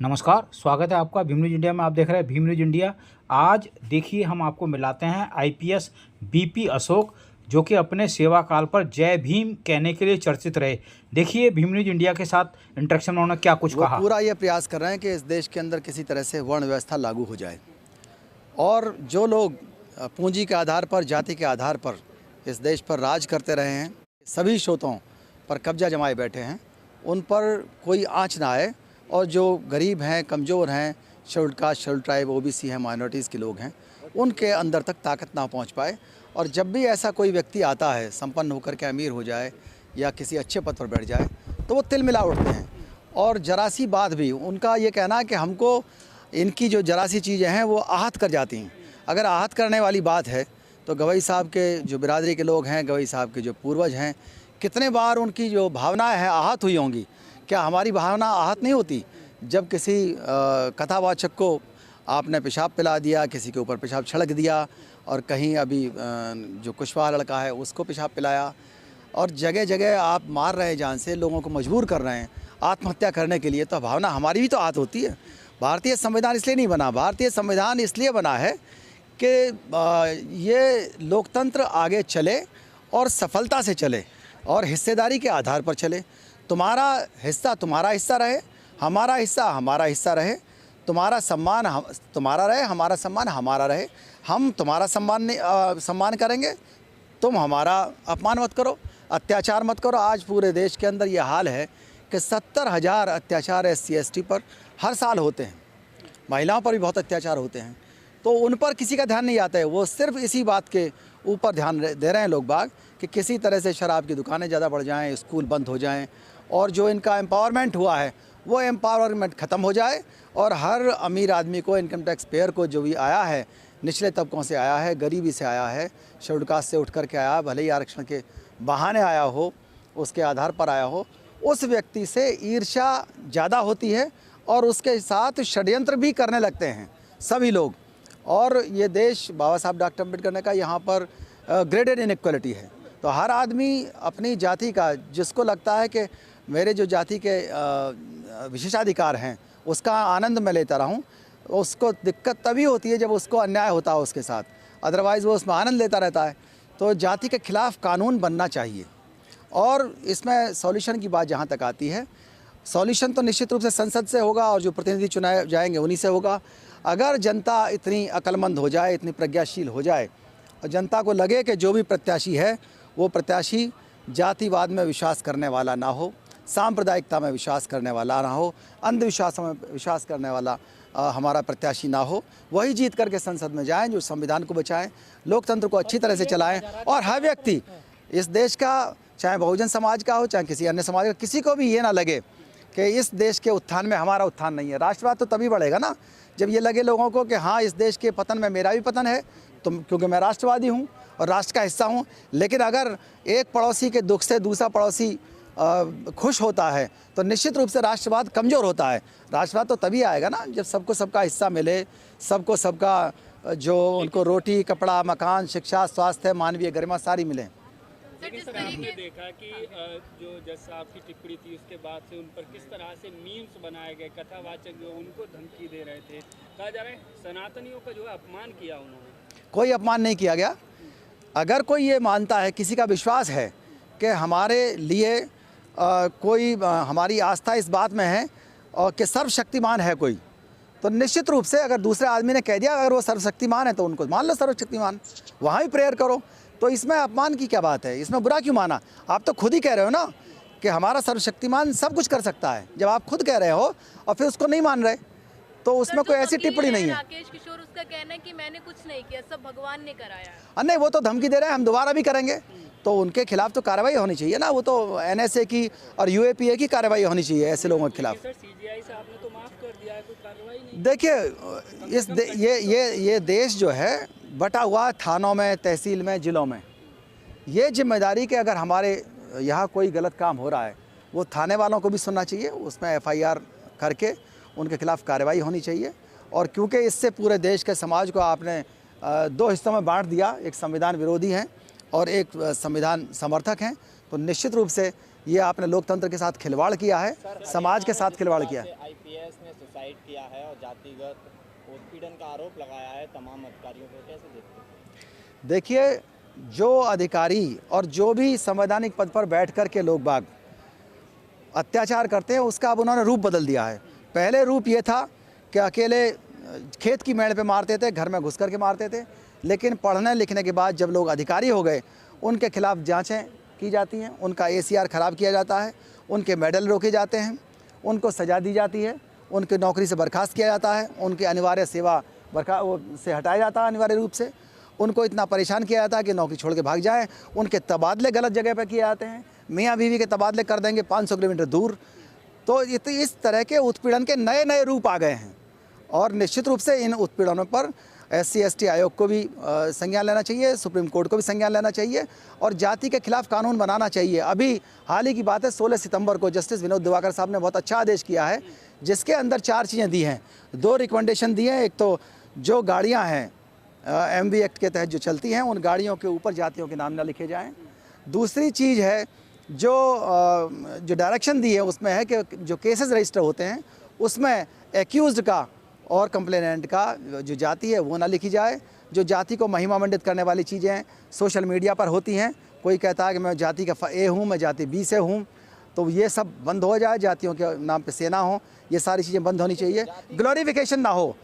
नमस्कार, स्वागत है आपका भीम न्यूज़ इंडिया में। आप देख रहे हैं भीम न्यूज़ इंडिया। आज देखिए हम आपको मिलाते हैं आईपीएस बीपी अशोक, जो कि अपने सेवा काल पर जय भीम कहने के लिए चर्चित रहे। देखिए भीम न्यूज़ इंडिया के साथ इंटरेक्शन में उन्होंने क्या कुछ कहा। पूरा ये प्रयास कर रहे हैं कि इस देश के अंदर किसी तरह से वर्ण व्यवस्था लागू हो जाए और जो लोग पूंजी के आधार पर, जाति के आधार पर इस देश पर राज करते रहे हैं, सभी स्रोतों पर कब्जा जमाए बैठे हैं, उन पर कोई आँच ना आए और जो गरीब हैं, कमज़ोर हैं, scheduled caste, scheduled tribe, OBC हैं, माइनॉरिटीज़ के लोग हैं, उनके अंदर तक ताकत ना पहुंच पाए। और जब भी ऐसा कोई व्यक्ति आता है, संपन्न होकर के अमीर हो जाए या किसी अच्छे पद पर बैठ जाए, तो वो तिलमिला उठते हैं। और जरा सी बात भी उनका ये कहना है कि हमको इनकी जो जरा सी चीज़ें हैं वो आहत कर जाती हैं। अगर आहत करने वाली बात है तो गवई साहब के जो बिरादरी के लोग हैं, गवई साहब के जो पूर्वज हैं, कितने बार उनकी जो भावनाएँ हैं आहत हुई होंगी। क्या हमारी भावना आहत नहीं होती जब किसी कथावाचक को आपने पेशाब पिला दिया, किसी के ऊपर पेशाब छिड़क दिया, और कहीं अभी जो कुशवाहा लड़का है उसको पेशाब पिलाया, और जगह जगह आप मार रहे हैं जान से, लोगों को मजबूर कर रहे हैं आत्महत्या करने के लिए। तो भावना हमारी भी तो आहत होती है। भारतीय संविधान इसलिए नहीं बना, भारतीय संविधान इसलिए बना है कि ये लोकतंत्र आगे चले और सफलता से चले और हिस्सेदारी के आधार पर चले। तुम्हारा हिस्सा तुम्हारा हिस्सा रहे, हमारा हिस्सा हमारा हिस्सा रहे, तुम्हारा सम्मान तुम्हारा रहे, हमारा सम्मान हमारा रहे। हम तुम्हारा सम्मान करेंगे, तुम हमारा अपमान मत करो, अत्याचार मत करो। आज पूरे देश के अंदर ये हाल है कि 70,000 अत्याचार SC ST पर हर साल होते हैं। महिलाओं पर भी बहुत अत्याचार होते हैं, तो उन पर किसी का ध्यान नहीं आता है। वो सिर्फ इसी बात के ऊपर ध्यान दे रहे हैं लोग बाग कि किसी तरह से शराब की दुकानें ज़्यादा बढ़ जाएं, स्कूल बंद हो जाएं, और जो इनका एम्पावरमेंट हुआ है वो एम्पावरमेंट ख़त्म हो जाए, और हर अमीर आदमी को, इनकम टैक्स पेयर को, जो भी आया है, निचले तबकों से आया है, गरीबी से आया है, शेड्यूल्ड कास्ट से उठ कर के आया, भले ही आरक्षण के बहाने आया हो, उसके आधार पर आया हो, उस व्यक्ति से ईर्ष्या ज़्यादा होती है और उसके साथ षड्यंत्र भी करने लगते हैं सभी लोग। और ये देश बाबा साहब डॉक्टर अम्बेडकर ने कहा, यहाँ पर ग्रेडेड इनइक्वालिटी है। तो हर आदमी अपनी जाति का, जिसको लगता है कि मेरे जो जाति के विशेषाधिकार हैं उसका आनंद मैं लेता रहूं, उसको दिक्कत तभी होती है जब उसको अन्याय होता है उसके साथ, अदरवाइज़ वो उसमें आनंद लेता रहता है। तो जाति के खिलाफ कानून बनना चाहिए। और इसमें सॉल्यूशन की बात जहां तक आती है, सॉल्यूशन तो निश्चित रूप से संसद से होगा और जो प्रतिनिधि चुनाए जाएंगे उन्हीं से होगा। अगर जनता इतनी अक्लमंद हो जाए, इतनी प्रज्ञाशील हो जाए, और जनता को लगे कि जो भी प्रत्याशी है वो प्रत्याशी जातिवाद में विश्वास करने वाला ना हो, सांप्रदायिकता में विश्वास करने वाला ना हो, अंधविश्वासों में विश्वास करने वाला हमारा प्रत्याशी ना हो, वही जीत करके संसद में जाएं, जो संविधान को बचाएं, लोकतंत्र को अच्छी तरह से चलाएं। और हर व्यक्ति इस देश का, चाहे बहुजन समाज का हो, चाहे किसी अन्य समाज का, किसी को भी ये ना लगे कि इस देश के उत्थान में हमारा उत्थान नहीं है। राष्ट्रवाद तो तभी बढ़ेगा ना जब ये लगे लोगों को कि हाँ, इस देश के पतन में मेरा भी पतन है, तो क्योंकि मैं राष्ट्रवादी हूँ और राष्ट्र का हिस्सा हूँ। लेकिन अगर एक पड़ोसी के दुख से दूसरा पड़ोसी खुश होता है तो निश्चित रूप से राष्ट्रवाद कमज़ोर होता है। राष्ट्रवाद तो तभी आएगा ना जब सबको सबका हिस्सा मिले, सबको सबका, जो उनको रोटी, कपड़ा, मकान, शिक्षा, स्वास्थ्य, मानवीय गरिमा सारी मिले। लेकिन सर, आपने देखा कि जो जज साहब की टिप्पणी थी उसके बाद से उन पर किस तरह से मीम्स बनाए गए, कथावाचक जो उनको धमकी दे रहे थे। कहा जा रहा है सनातनियों का जो है अपमान किया उन्होंने। कोई अपमान नहीं किया गया। अगर कोई ये मानता है, किसी का विश्वास है कि हमारे लिए कोई, हमारी आस्था इस बात में है और कि सर्वशक्तिमान है कोई, तो निश्चित रूप से अगर दूसरे आदमी ने कह दिया अगर वो सर्वशक्तिमान है तो उनको मान लो सर्वशक्तिमान, वहाँ भी प्रेयर करो। तो इसमें अपमान की क्या बात है, इसमें बुरा क्यों माना? आप तो खुद ही कह रहे हो ना कि हमारा सर्वशक्तिमान सब कुछ कर सकता है। जब आप खुद कह रहे हो और फिर उसको नहीं मान रहे, तो उसमें कोई ऐसी टिप्पणी नहीं है। राकेश किशोर, उसका कहना है कि मैंने कुछ नहीं किया, सब भगवान ने कराया है। नहीं, वो तो धमकी दे रहे हैं, हम दोबारा भी करेंगे, तो उनके खिलाफ तो कार्रवाई होनी चाहिए ना। वो तो NSA की और UAPA की कार्रवाई होनी चाहिए ऐसे लोगों के खिलाफ। सर, CGI से आपने तो माफ कर दिया है, कोई कार्रवाई नहीं। देखिए, ये देश जो है बटा हुआ थानों में, तहसील में, जिलों में। ये जिम्मेदारी कि अगर हमारे यहाँ कोई गलत काम हो रहा है वो थाने वालों को भी सुनना चाहिए, उसमें FIR करके उनके खिलाफ कार्रवाई होनी चाहिए। और क्योंकि इससे पूरे देश के समाज को आपने 2 हिस्सों में बांट दिया, एक संविधान विरोधी हैं और एक संविधान समर्थक हैं, तो निश्चित रूप से ये आपने लोकतंत्र के साथ खिलवाड़ किया है, समाज के साथ खिलवाड़ किया है। आईपीएस ने सुसाइड किया है और जातिगत उत्पीड़न का आरोप लगाया है तमाम अधिकारियों को, कैसे देखते हैं? देखिए, जो अधिकारी और जो भी संवैधानिक पद पर बैठ कर के लोग बाग अत्याचार करते हैं, उसका अब उन्होंने रूप बदल दिया है। पहले रूप ये था कि अकेले खेत की मेड़ पे मारते थे, घर में घुस कर के मारते थे, लेकिन पढ़ने लिखने के बाद जब लोग अधिकारी हो गए, उनके खिलाफ जांचें की जाती हैं, उनका एसीआर ख़राब किया जाता है, उनके मेडल रोके जाते हैं, उनको सज़ा दी जाती है, उनकी नौकरी से बर्खास्त किया जाता है, उनकी अनिवार्य सेवा से हटाया जाता है अनिवार्य रूप से, उनको इतना परेशान किया जाता है कि नौकरी छोड़ के भाग जाएँ, उनके तबादले गलत जगह पर किए जाते हैं, मियाँ बीवी के तबादले कर देंगे 500 किलोमीटर दूर। तो इस तरह के उत्पीड़न के नए नए रूप आ गए हैं और निश्चित रूप से इन उत्पीड़नों पर SC/ST आयोग को भी संज्ञान लेना चाहिए, सुप्रीम कोर्ट को भी संज्ञान लेना चाहिए और जाति के खिलाफ कानून बनाना चाहिए। अभी हाल ही की बात है, 16 सितंबर को जस्टिस विनोद दिवाकर साहब ने बहुत अच्छा आदेश किया है, जिसके अंदर 4 चीज़ें दी हैं, 2 रिकमेंडेशन दी हैं। एक तो जो गाड़ियाँ हैं MV एक्ट के तहत जो चलती हैं, उन गाड़ियों के ऊपर जातियों के नाम न लिखे जाएँ। दूसरी चीज़ है जो डायरेक्शन दी है, उसमें है कि जो केसेस रजिस्टर होते हैं उसमें एक्यूज्ड का और कंप्लेनेंट का जो जाति है वो ना लिखी जाए। जो जाति को महिमा मंडित करने वाली चीज़ें सोशल मीडिया पर होती हैं, कोई कहता है कि मैं जाति का A हूँ, मैं जाति B से हूँ, तो ये सब बंद हो जाए। जातियों के नाम पे सेना हो, ये सारी चीज़ें बंद होनी चाहिए। ग्लोरिफिकेशन ना हो।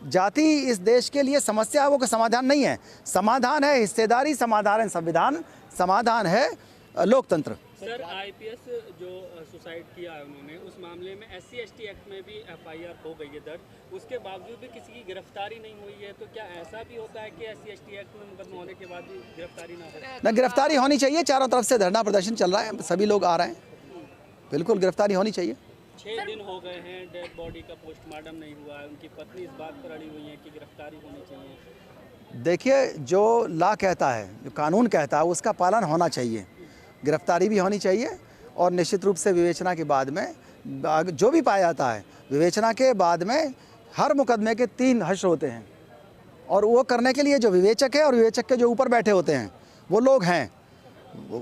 जाति इस देश के लिए समस्या है, वो कोई समाधान नहीं है। समाधान है हिस्सेदारी, समाधान है संविधान, समाधान है लोकतंत्र। सर, आईपीएस जो सुसाइड किया है उन्होंने, उस मामले में SC/ST एक्ट में भी FIR हो गई है दर्ज, उसके बावजूद भी किसी की गिरफ्तारी नहीं हुई है। तो क्या ऐसा भी होता है कि SC/ST एक्ट में मुकदमा होने के बाद भी गिरफ्तारी ना हो? ना, गिरफ्तारी होनी चाहिए। चारों तरफ से धरना प्रदर्शन चल रहा है, सभी लोग आ रहे हैं, बिल्कुल गिरफ्तारी होनी चाहिए। 6 दिन हो गए हैं, डेड बॉडी का पोस्टमार्टम नहीं हुआ है। उनकी पत्नी इस बात पर अड़ी हुई है कि गिरफ्तारी होनी चाहिए। देखिए, जो लॉ कहता है, जो कानून कहता है, उसका पालन होना चाहिए। गिरफ्तारी भी होनी चाहिए और निश्चित रूप से विवेचना के बाद में जो भी पाया जाता है, विवेचना के बाद में हर मुकदमे के 3 हश्र होते हैं और वो करने के लिए जो विवेचक है और विवेचक के जो ऊपर बैठे होते हैं वो लोग हैं,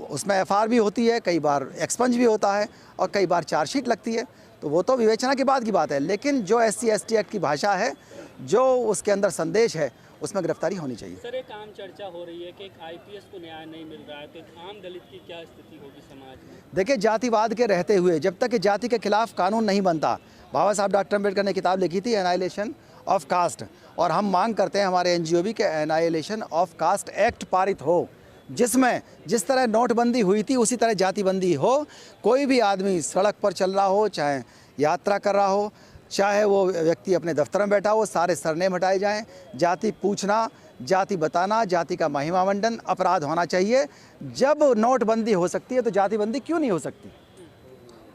उसमें FR भी होती है, कई बार एक्सपंज भी होता है और कई बार चार्जशीट लगती है। तो वो तो विवेचना के बाद की बात है, लेकिन जो SC/ST एक्ट की भाषा है, जो उसके अंदर संदेश है, उसमें गिरफ्तारी होनी चाहिए। सर, एक आम चर्चा हो रही है कि एक IPS को न्याय नहीं मिल रहा है, तो एक आम दलित की क्या स्थिति होगी समाज में? देखिए, जातिवाद के रहते हुए जब तक कि जाति के खिलाफ कानून नहीं बनता, बाबा साहब डॉक्टर अम्बेडकर ने किताब लिखी थी एनाइलेशन ऑफ कास्ट, और हम मांग करते हैं हमारे NGO भी कि एनाइलेशन ऑफ कास्ट एक्ट पारित हो, जिसमें जिस तरह नोटबंदी हुई थी उसी तरह जातिबंदी हो। कोई भी आदमी सड़क पर चल रहा हो, चाहे यात्रा कर रहा हो, चाहे वो व्यक्ति अपने दफ्तर में बैठा हो, सारे सरनेम हटाए जाएं। जाति पूछना, जाति बताना, जाति का महिमा मंडन अपराध होना चाहिए। जब नोटबंदी हो सकती है तो जातिबंदी क्यों नहीं हो सकती?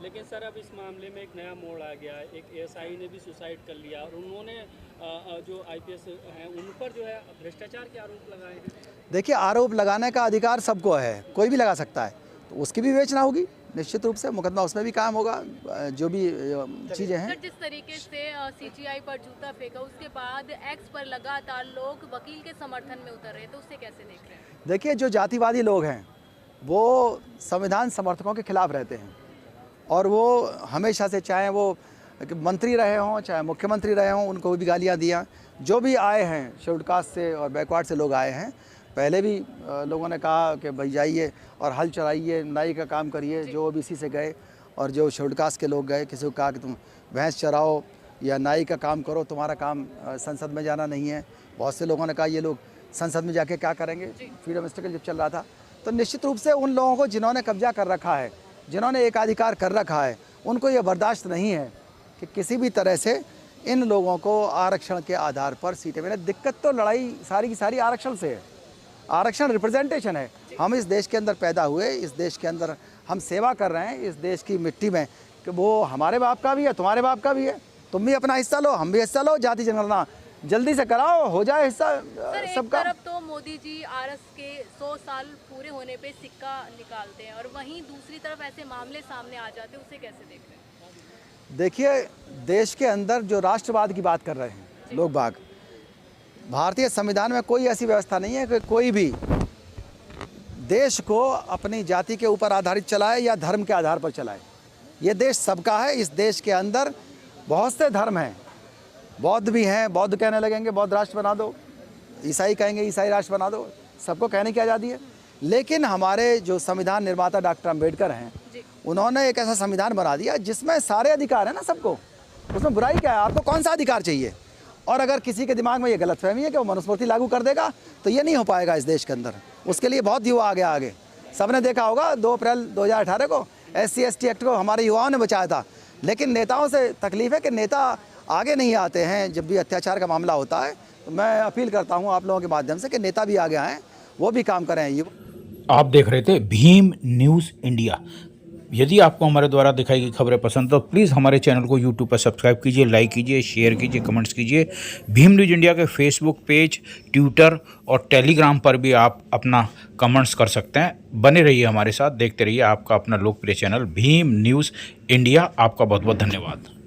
लेकिन सर, अब इस मामले में एक नया मोड़ आ गया है। एक ASI ने भी सुसाइड कर लिया और उन्होंने जो IPS हैं उन पर जो है भ्रष्टाचार के आरोप लगाए हैं। देखिए, आरोप लगाने का अधिकार सबको है, कोई भी लगा सकता है, तो उसकी भी विवेचना होगी। निश्चित रूप से मुकदमा उसमें भी काम होगा, जो भी चीज़ें हैं। जिस तरीके से CGI पर जूता फेंका, उसके बाद X पर लगातार लोग वकील के समर्थन में उतर रहे, तो उससे कैसे देख रहे हैं? देखिए, जो जातिवादी लोग हैं वो संविधान समर्थकों के खिलाफ रहते हैं और वो हमेशा से, चाहे वो मंत्री रहे हों, चाहे मुख्यमंत्री रहे हों, उनको भी गालियाँ दिया। जो भी आए हैं शेड्यूल्ड कास्ट से और बैकवर्ड से लोग आए हैं, पहले भी लोगों ने कहा कि भाई जाइए और हल चलाइए, नाई का काम करिए। जो OBC से गए और जो शेड्यूल्ड कास्ट के लोग गए, किसी को कहा कि तुम भैंस चराओ या नाई का काम करो, तुम्हारा काम संसद में जाना नहीं है। बहुत से लोगों ने कहा ये लोग संसद में जाके क्या करेंगे, फ्रीडम स्ट्रगल जब चल रहा था। तो निश्चित रूप से उन लोगों को जिन्होंने कब्जा कर रखा है, जिन्होंने एकाधिकार कर रखा है, उनको ये बर्दाश्त नहीं है कि किसी भी तरह से इन लोगों को आरक्षण के आधार पर सीटें मिले। दिक्कत तो लड़ाई सारी की सारी आरक्षण से है। आरक्षण रिप्रेजेंटेशन है। हम इस देश के अंदर पैदा हुए, इस देश के अंदर हम सेवा कर रहे हैं, इस देश की मिट्टी में, कि वो हमारे बाप का भी है, तुम्हारे बाप का भी है। तुम भी अपना हिस्सा लो, हम भी हिस्सा लो। जाति जनगणना जल्दी से कराओ, हो जाए हिस्सा सबका। एक तरफ तो मोदी जी RS के 100 साल पूरे होने पे सिक्का निकालते हैं और वहीं दूसरी तरफ ऐसे मामले सामने आ जाते हैं, उसे कैसे देख रहे हैं? देखिए, देश के अंदर जो राष्ट्रवाद की बात कर रहे हैं लोग बाग, भारतीय संविधान में कोई ऐसी व्यवस्था नहीं है कि कोई भी देश को अपनी जाति के ऊपर आधारित चलाए या धर्म के आधार पर चलाए। ये देश सबका है। इस देश के अंदर बहुत से धर्म हैं, बौद्ध भी हैं, बौद्ध कहने लगेंगे बौद्ध राष्ट्र बना दो, ईसाई कहेंगे ईसाई राष्ट्र बना दो, सबको कहने की आज़ादी है। लेकिन हमारे जो संविधान निर्माता डॉक्टर अम्बेडकर हैं, उन्होंने एक ऐसा संविधान बना दिया जिसमें सारे अधिकार हैं ना सबको, उसमें बुराई क्या है? आपको कौन सा अधिकार चाहिए? और अगर किसी के दिमाग में ये गलतफहमी है कि वो मनुस्मृति लागू कर देगा, तो ये नहीं हो पाएगा इस देश के अंदर। उसके लिए बहुत युवा आगे सबने देखा होगा 2 अप्रैल 2018 को SC/ST एक्ट को हमारे युवाओं ने बचाया था। लेकिन नेताओं से तकलीफ है कि नेता आगे नहीं आते हैं जब भी अत्याचार का मामला होता है। तो मैं अपील करता हूँ आप लोगों के माध्यम से कि नेता भी आगे आएँ, वो भी काम करें। ये आप देख रहे थे भीम न्यूज़ इंडिया। यदि आपको हमारे द्वारा दिखाई गई खबरें पसंद तो प्लीज़ हमारे चैनल को यूट्यूब पर सब्सक्राइब कीजिए, लाइक कीजिए, शेयर कीजिए, कमेंट्स कीजिए। भीम न्यूज़ इंडिया के फेसबुक पेज, ट्विटर और टेलीग्राम पर भी आप अपना कमेंट्स कर सकते हैं। बने रहिए हमारे साथ, देखते रहिए आपका अपना लोकप्रिय चैनल भीम न्यूज़ इंडिया। आपका बहुत बहुत धन्यवाद।